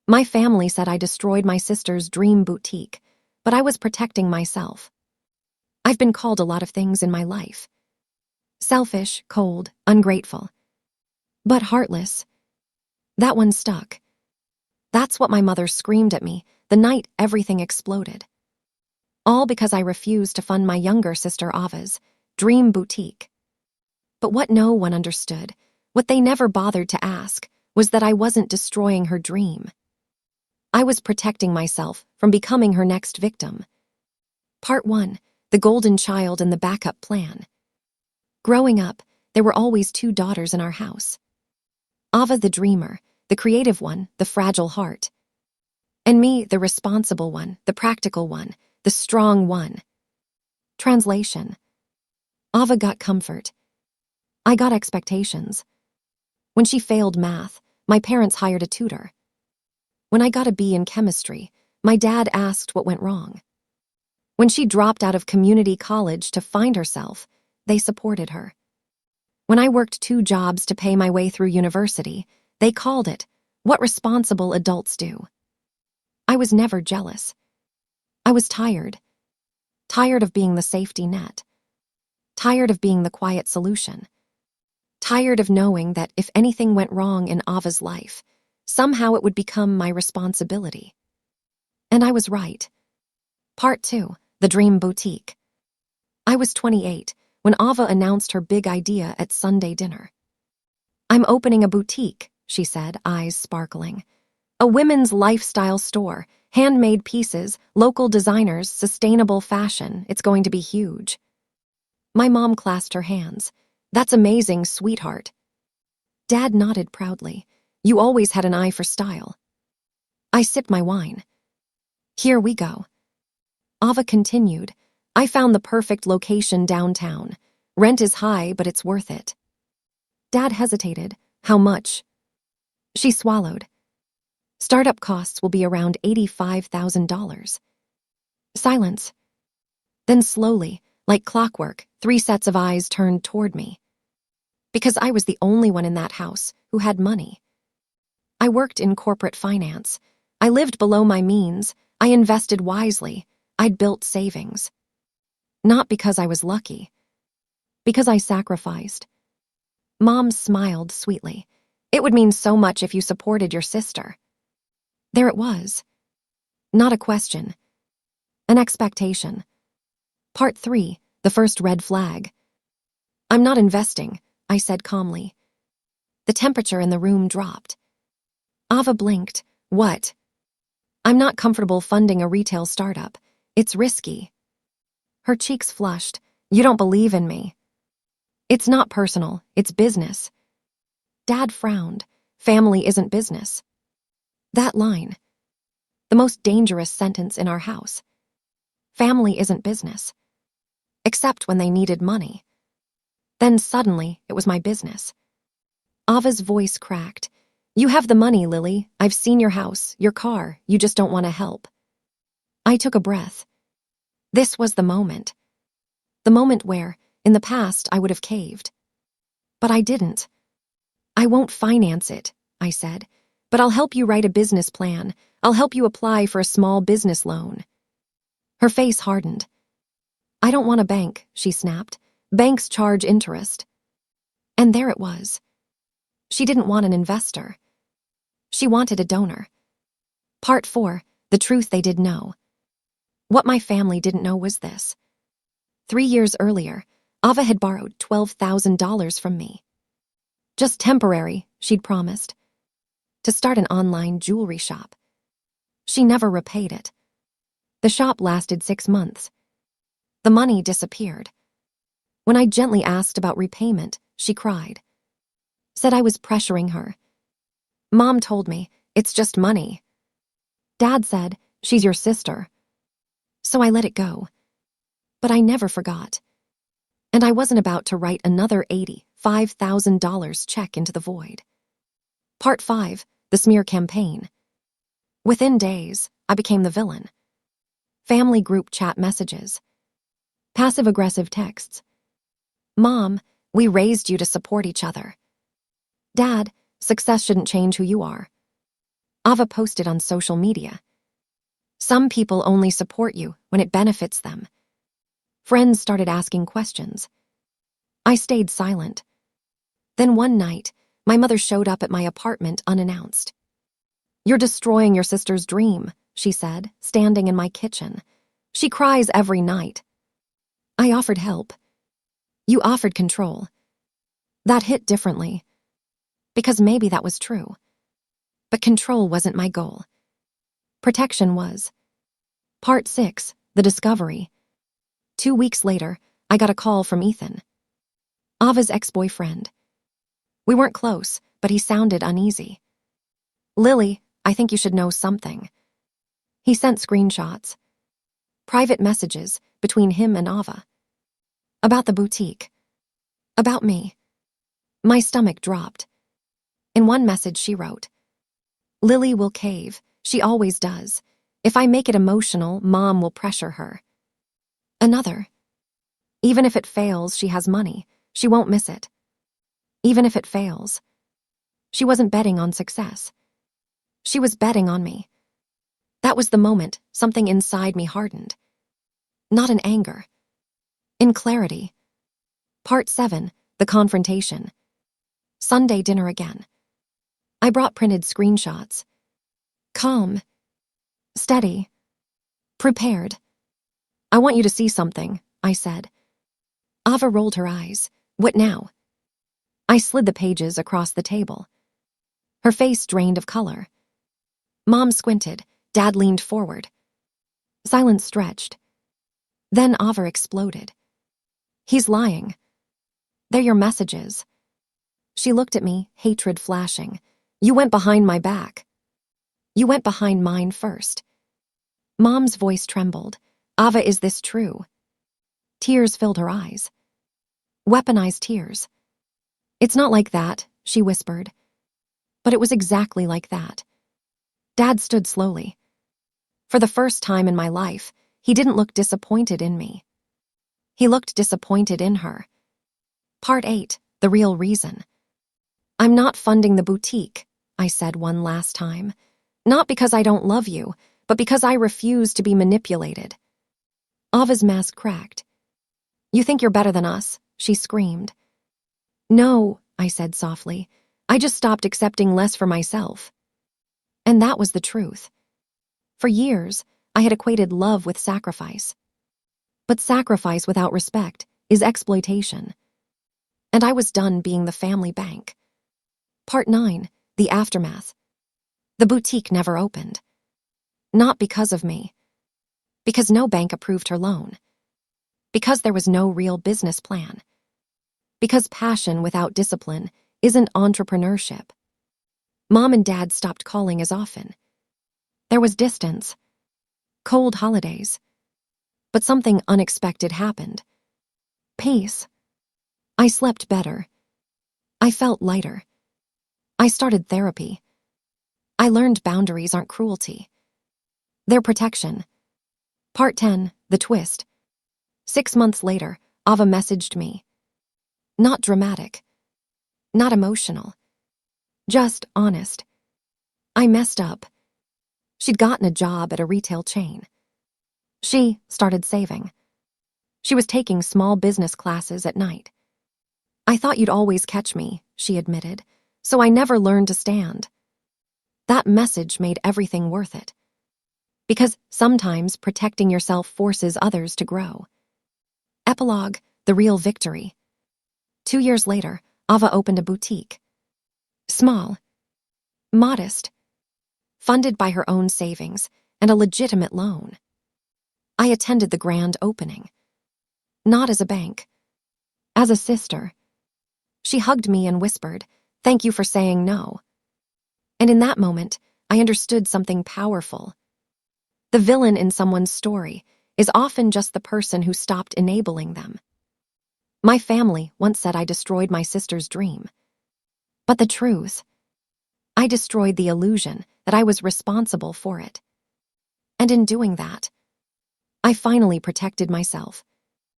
My family said I destroyed my sister's dream boutique, but I was protecting myself. I've been called a lot of things in my life. Selfish, cold, ungrateful. But heartless. That one stuck. That's what my mother screamed at me the night everything exploded. All because I refused to fund my younger sister Ava's dream boutique. But what no one understood, what they never bothered to ask, was that I wasn't destroying her dream. I was protecting myself from becoming her next victim. Part 1. The Golden Child and the Backup Plan. Growing up, there were always two daughters in our house. Ava the dreamer, the creative one, the fragile heart. And me, the responsible one, the practical one, the strong one. Translation. Ava got comfort. I got expectations. When she failed math, my parents hired a tutor. When I got a B in chemistry, my dad asked what went wrong. When she dropped out of community college to find herself, they supported her. When I worked 2 jobs to pay my way through university, they called it what responsible adults do. I was never jealous. I was tired. Tired of being the safety net. Tired of being the quiet solution. Tired of knowing that if anything went wrong in Ava's life, somehow it would become my responsibility. And I was right. Part 2. The Dream Boutique. I was 28 when Ava announced her big idea at Sunday dinner. "I'm opening a boutique," she said, eyes sparkling. "A women's lifestyle store, handmade pieces, local designers, sustainable fashion. It's going to be huge." My mom clasped her hands. "That's amazing, sweetheart." Dad nodded proudly. "You always had an eye for style." I sipped my wine. "Here we go." Ava continued. "I found the perfect location downtown. Rent is high, but it's worth it." Dad hesitated. "How much?" She swallowed. "Startup costs will be around $85,000. Silence. Then slowly, like clockwork, 3 sets of eyes turned toward me. Because I was the only one in that house who had money. I worked in corporate finance. I lived below my means. I invested wisely. I'd built savings. Not because I was lucky. Because I sacrificed. Mom smiled sweetly. "It would mean so much if you supported your sister." There it was. Not a question. An expectation. Part 3. The First Red Flag. "I'm not investing," I said calmly. The temperature in the room dropped. Ava blinked. "What?" "I'm not comfortable funding a retail startup. It's risky." Her cheeks flushed. "You don't believe in me." "It's not personal, it's business." Dad frowned. "Family isn't business." That line. The most dangerous sentence in our house. Family isn't business. Except when they needed money. Then suddenly, it was my business. Ava's voice cracked. "You have the money, Lily. I've seen your house, your car. You just don't want to help." I took a breath. This was the moment. The moment where, in the past, I would have caved. But I didn't. "I won't finance it," I said, "but I'll help you write a business plan. I'll help you apply for a small business loan." Her face hardened. "I don't want a bank," she snapped. "Banks charge interest." And there it was. She didn't want an investor. She wanted a donor. Part 4. The Truth They Did Know. What my family didn't know was this. 3 years earlier, Ava had borrowed $12,000 from me. Just temporary, she'd promised. To start an online jewelry shop. She never repaid it. The shop lasted 6 months. The money disappeared. When I gently asked about repayment, she cried. Said I was pressuring her. Mom told me, "It's just money." Dad said, "She's your sister." So I let it go. But I never forgot. And I wasn't about to write another $85,000 check into the void. Part 5. The Smear Campaign. Within days, I became the villain. Family group chat messages. Passive-aggressive texts. "Mom, we raised you to support each other." "Dad, success shouldn't change who you are." Ava posted on social media. Some people only support you when it benefits them. Friends started asking questions. I stayed silent. Then one night, my mother showed up at my apartment unannounced. "You're destroying your sister's dream," she said, standing in my kitchen. "She cries every night." I offered help. You offered control. That hit differently. Because maybe that was true. But control wasn't my goal. Protection was. Part 6, The Discovery. 2 weeks later, I got a call from Ethan, Ava's ex-boyfriend. We weren't close, but he sounded uneasy. "Lily, I think you should know something." He sent screenshots. Private messages between him and Ava. About the boutique. About me. My stomach dropped. In one message she wrote, "Lily will cave. She always does. If I make it emotional, Mom will pressure her." Another, "Even if it fails, she has money. She won't miss it." Even if it fails. She wasn't betting on success. She was betting on me. That was the moment something inside me hardened. Not in anger. In clarity. Part 7, The Confrontation. Sunday dinner again. I brought printed screenshots. Calm. Steady. Prepared. "I want you to see something," I said. Ava rolled her eyes. "What now?" I slid the pages across the table. Her face drained of color. Mom squinted. Dad leaned forward. Silence stretched. Then Ava exploded. "He's lying. They're your messages." She looked at me, hatred flashing. "You went behind my back. You went behind mine first." Mom's voice trembled. "Ava, is this true?" Tears filled her eyes. Weaponized tears. "It's not like that," she whispered. But it was exactly like that. Dad stood slowly. For the first time in my life, he didn't look disappointed in me. He looked disappointed in her. Part 8, The Real Reason. "I'm not funding the boutique," I said one last time. "Not because I don't love you, but because I refuse to be manipulated." Ava's mask cracked. "You think you're better than us?" she screamed. "No," I said softly. "I just stopped accepting less for myself." And that was the truth. For years, I had equated love with sacrifice. But sacrifice without respect is exploitation. And I was done being the family bank. Part 9, The Aftermath. The boutique never opened. Not because of me. Because no bank approved her loan. Because there was no real business plan. Because passion without discipline isn't entrepreneurship. Mom and Dad stopped calling as often. There was distance. Cold holidays. But something unexpected happened. Peace. I slept better. I felt lighter. I started therapy. I learned boundaries aren't cruelty. They're protection. Part 10, The Twist. 6 months later, Ava messaged me. Not dramatic. Not emotional. Just honest. I messed up. She'd gotten a job at a retail chain. She started saving. She was taking small business classes at night. "I thought you'd always catch me," she admitted, "so I never learned to stand." That message made everything worth it. Because sometimes protecting yourself forces others to grow. Epilogue, The Real Victory. 2 years later, Ava opened a boutique. Small. Modest. Funded by her own savings and a legitimate loan. I attended the grand opening. Not as a bank. As a sister. She hugged me and whispered, "Thank you for saying no." And in that moment, I understood something powerful. The villain in someone's story is often just the person who stopped enabling them. My family once said I destroyed my sister's dream. But the truth, I destroyed the illusion that I was responsible for it. And in doing that, I finally protected myself.